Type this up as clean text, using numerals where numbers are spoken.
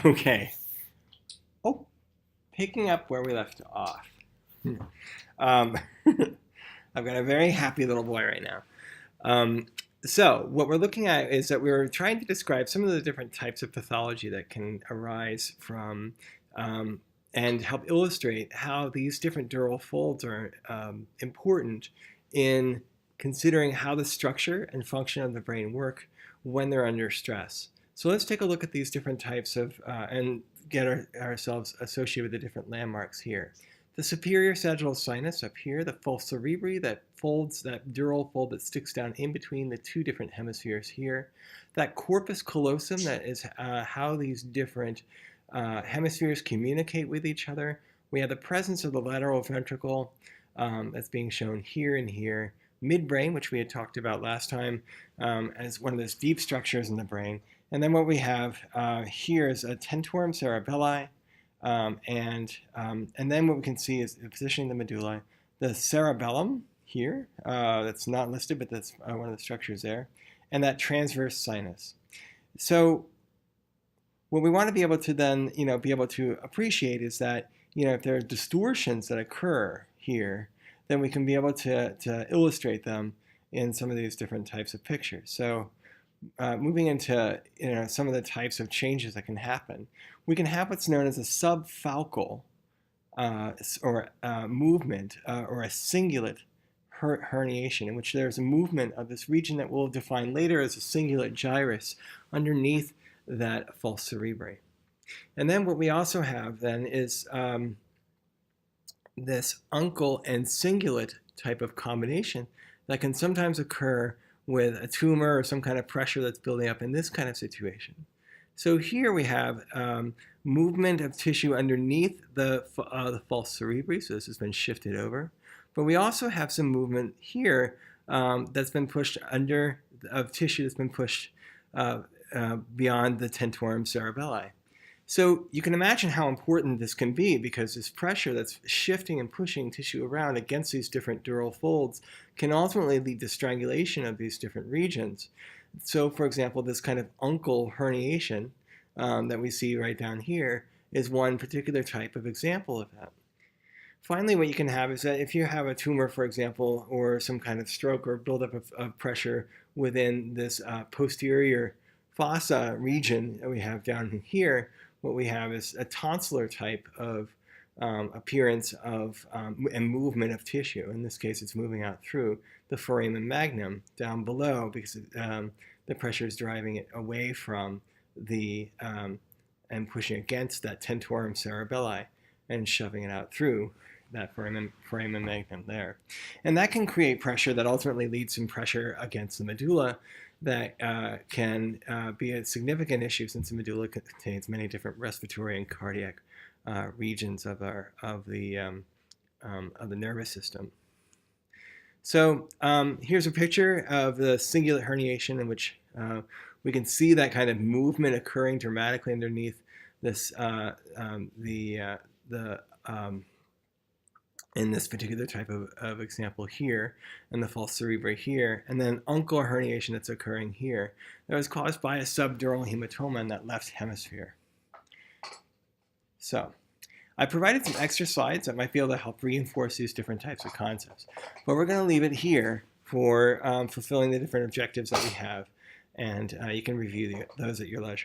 Okay. Oh, picking up where we left off. Um, I've got a very happy little boy right now. So what we're looking at is that we're trying to describe some of the different types of pathology that can arise from and help illustrate how these different dural folds are important in considering how the structure and function of the brain work when they're under stress. So let's take a look at these different types of and get ourselves associated with the different landmarks here. The superior sagittal sinus up here, the false cerebri that folds, that dural fold that sticks down in between the two different hemispheres here. That corpus callosum, that is how these different hemispheres communicate with each other. We have the presence of the lateral ventricle that's being shown here and here. Midbrain, which we had talked about last time as one of those deep structures in the brain. And then what we have here is a tentorium cerebelli, and then what we can see is the positioning of the medulla, the cerebellum here, that's not listed, but that's one of the structures there, and that transverse sinus. So what we want to be able to then, be able to appreciate is that, if there are distortions that occur here, then we can be able to illustrate them in some of these different types of pictures. So moving into some of the types of changes that can happen, we can have what's known as a subfalcal movement or a cingulate herniation, in which there's a movement of this region that we'll define later as a cingulate gyrus underneath that false cerebri. And then what we also have then is this uncal and cingulate type of combination that can sometimes occur with a tumor or some kind of pressure that's building up in this kind of situation. So here we have movement of tissue underneath the false cerebri, so this has been shifted over. But we also have some movement here that's been pushed of tissue that's been pushed beyond the tentorium cerebelli. So you can imagine how important this can be, because this pressure that's shifting and pushing tissue around against these different dural folds can ultimately lead to strangulation of these different regions. So for example, this kind of uncal herniation that we see right down here is one particular type of example of that. Finally, what you can have is that if you have a tumor, for example, or some kind of stroke or buildup of pressure within this posterior fossa region that we have down here, what we have is a tonsillar type of appearance of and movement of tissue. In this case, it's moving out through the foramen magnum down below, because the pressure is driving it away from the and pushing against that tentorium cerebelli and shoving it out through that foramen magnum there. And that can create pressure that ultimately leads to pressure against the medulla that can be a significant issue, since the medulla contains many different respiratory and cardiac regions of the nervous system. So here's a picture of the cingulate herniation, in which we can see that kind of movement occurring dramatically underneath this in this particular type of example here, and the false cerebri here, and then uncal herniation that's occurring here that was caused by a subdural hematoma in that left hemisphere. So I provided some extra slides that might be able to help reinforce these different types of concepts, but we're going to leave it here for fulfilling the different objectives that we have, and you can review those at your leisure.